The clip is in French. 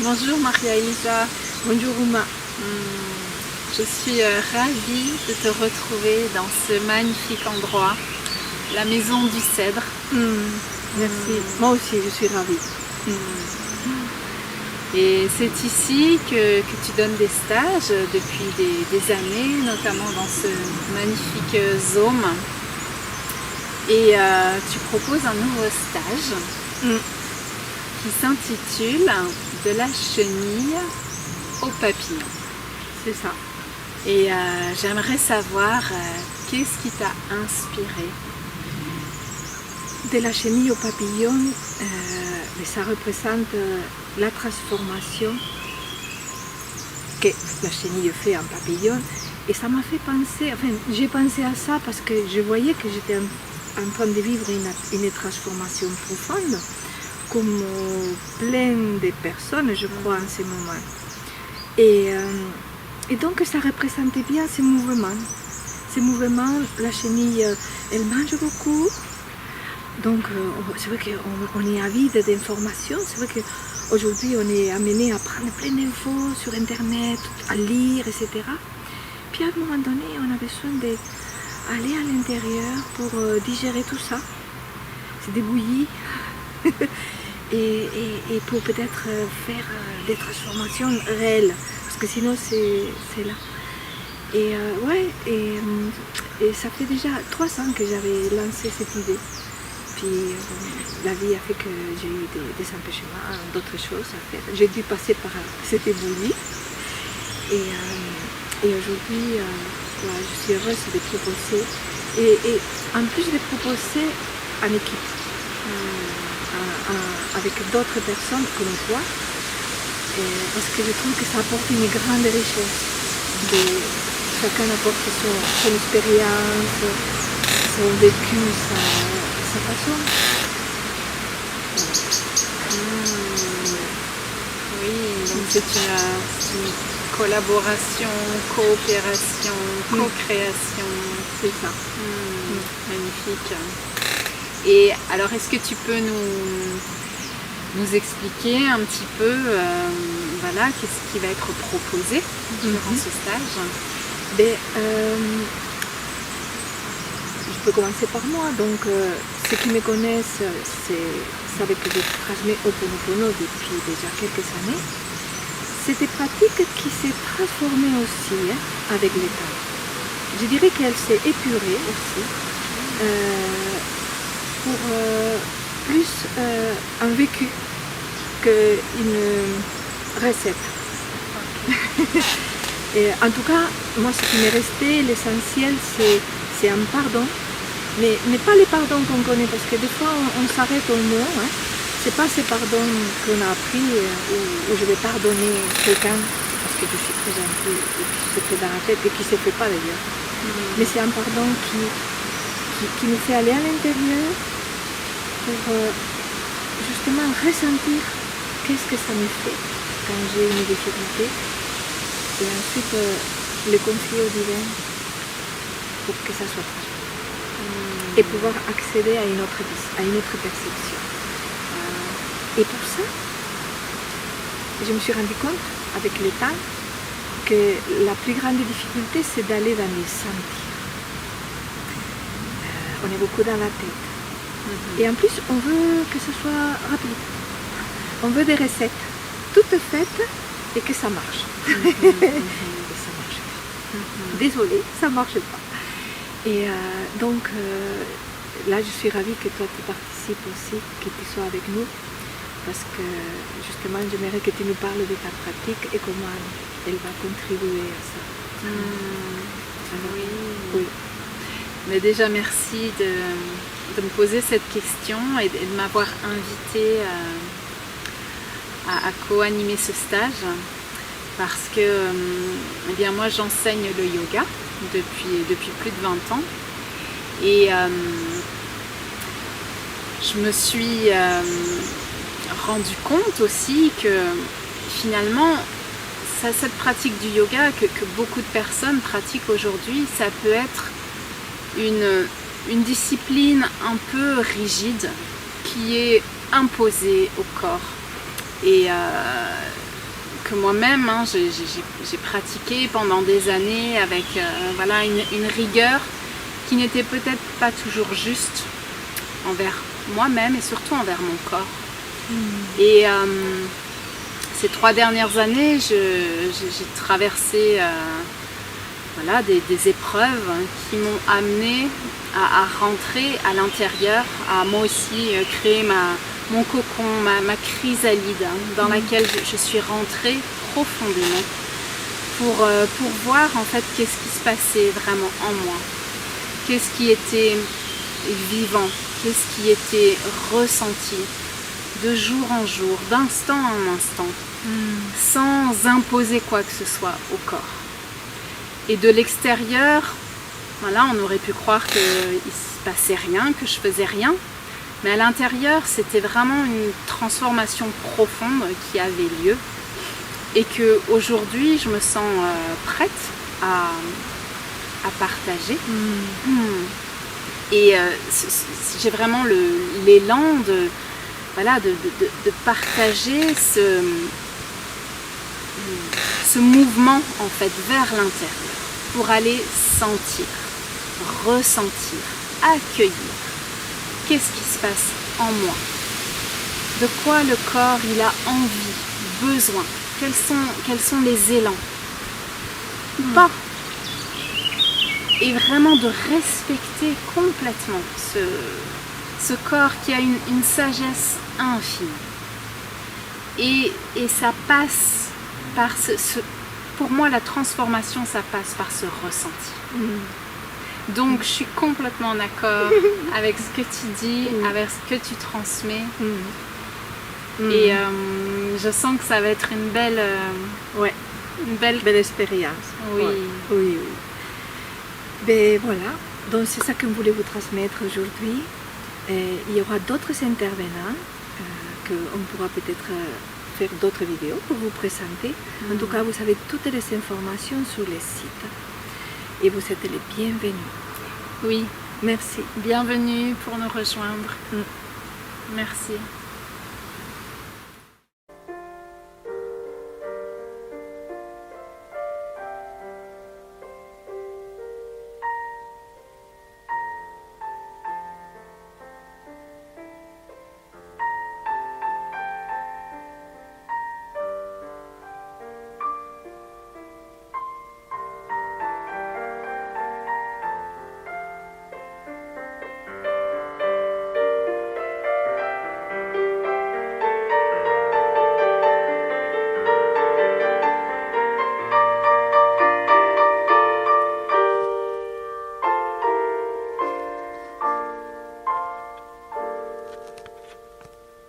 Bonjour Maria-Elisa. Bonjour Uma. Je suis ravie de te retrouver dans ce magnifique endroit, la maison du Cèdre. Merci. Moi aussi, je suis ravie. Et c'est ici que tu donnes des stages depuis des années, notamment dans ce magnifique Zôme. Et tu proposes un nouveau stage qui s'intitule « De la chenille au papillon ». C'est ça. Et j'aimerais savoir qu'est-ce qui t'a inspiré? De la chenille au papillon, ça représente la transformation que la chenille fait en papillon. Et ça m'a fait penser, enfin j'ai pensé à ça parce que je voyais que j'étais en train de vivre une transformation profonde, comme plein de personnes, je crois, en ce moment. Et donc ça représentait bien ces mouvements. Ces mouvements, la chenille, elle mange beaucoup. Donc c'est vrai qu'on est avide d'informations. C'est vrai qu'aujourd'hui on est amené à prendre plein d'infos sur Internet, à lire, etc. Puis à un moment donné, on a besoin d'aller à l'intérieur pour digérer tout ça. C'est des bouillies. et pour peut-être faire des transformations réelles. Parce que sinon c'est là. Et et ça fait déjà 3 ans que j'avais lancé cette idée. Puis la vie a fait que j'ai eu des empêchements, d'autres choses à faire. J'ai dû passer par cette éboulie. Et aujourd'hui, je suis heureuse de proposer. Et en plus de proposer en équipe, avec d'autres personnes comme toi, parce que je trouve que ça apporte une grande richesse. Chacun apporte son expérience, son vécu, sa façon. Oui, donc c'est une collaboration, coopération, co-création. C'est ça. Magnifique. Et alors, est-ce que tu peux nous expliquer un petit peu voilà, qu'est-ce qui va être proposé durant ce stage? Je peux commencer par moi. Donc, ceux qui me connaissent savent que je transmets Ho'oponopono depuis déjà quelques années. C'est des pratiques qui s'est transformée aussi avec le temps. Je dirais qu'elle s'est épurée aussi pour plus un vécu qu'une recette. Et en tout cas, moi ce qui m'est resté, l'essentiel, c'est un pardon, mais pas les pardons qu'on connaît, parce que des fois on s'arrête au mot. C'est pas ces pardons qu'on a appris où je vais pardonner quelqu'un parce que je suis très gentille et qui se fait dans la tête et qui ne se fait pas d'ailleurs. Mais c'est un pardon qui nous fait aller à l'intérieur pour justement ressentir qu'est-ce que ça me fait quand j'ai une difficulté et ensuite le confier au divin pour que ça soit transformé et pouvoir accéder à une autre perception. Et pour ça, je me suis rendu compte avec le temps que la plus grande difficulté, c'est d'aller dans les sentir. On est beaucoup dans la tête. Et en plus, on veut que ce soit rapide. On veut des recettes toutes faites et que ça marche. Et ça marche pas. Désolée, ça marche pas. Et donc, là, je suis ravie que toi, tu participes aussi, que tu sois avec nous. Parce que justement, j'aimerais que tu nous parles de ta pratique et comment elle va contribuer à ça. Oui. Mais déjà, merci de me poser cette question et de m'avoir invité à co-animer ce stage. Parce que eh bien, moi, j'enseigne le yoga depuis plus de 20 ans. Et je me suis rendu compte aussi que finalement cette pratique du yoga que beaucoup de personnes pratiquent aujourd'hui, ça peut être une discipline un peu rigide qui est imposée au corps et que moi-même hein, j'ai pratiqué pendant des années avec voilà, une rigueur qui n'était peut-être pas toujours juste envers moi-même et surtout envers mon corps. Et ces 3 dernières années, j'ai traversé voilà, des épreuves qui m'ont amenée à rentrer à l'intérieur, à moi aussi créer mon cocon, ma chrysalide dans laquelle je suis rentrée profondément pour voir en fait qu'est-ce qui se passait vraiment en moi, qu'est-ce qui était vivant, qu'est-ce qui était ressenti de jour en jour, d'instant en instant, sans imposer quoi que ce soit au corps. Et de l'extérieur, voilà, on aurait pu croire qu'il ne se passait rien, que je faisais rien, mais à l'intérieur, c'était vraiment une transformation profonde qui avait lieu et qu'aujourd'hui, je me sens prête à partager. Et j'ai vraiment l'élan voilà, de partager ce mouvement en fait vers l'intérieur pour aller sentir, ressentir, accueillir qu'est-ce qui se passe en moi, de quoi le corps il a envie, besoin, quels sont les élans, pas, et vraiment de respecter complètement ce corps qui a une sagesse infinie. Et ça passe par pour moi la transformation, ça passe par ce ressenti. Donc je suis complètement en accord avec ce que tu dis, avec ce que tu transmets. Et je sens que ça va être une belle, une belle expérience. Oui. Oui. Ben voilà, donc c'est ça qu'on voulait vous transmettre aujourd'hui. Il y aura d'autres intervenants qu'on pourra peut-être faire d'autres vidéos pour vous présenter. En tout cas, vous avez toutes les informations sur le site. Et vous êtes les bienvenus. Oui, merci. Bienvenue pour nous rejoindre. Merci.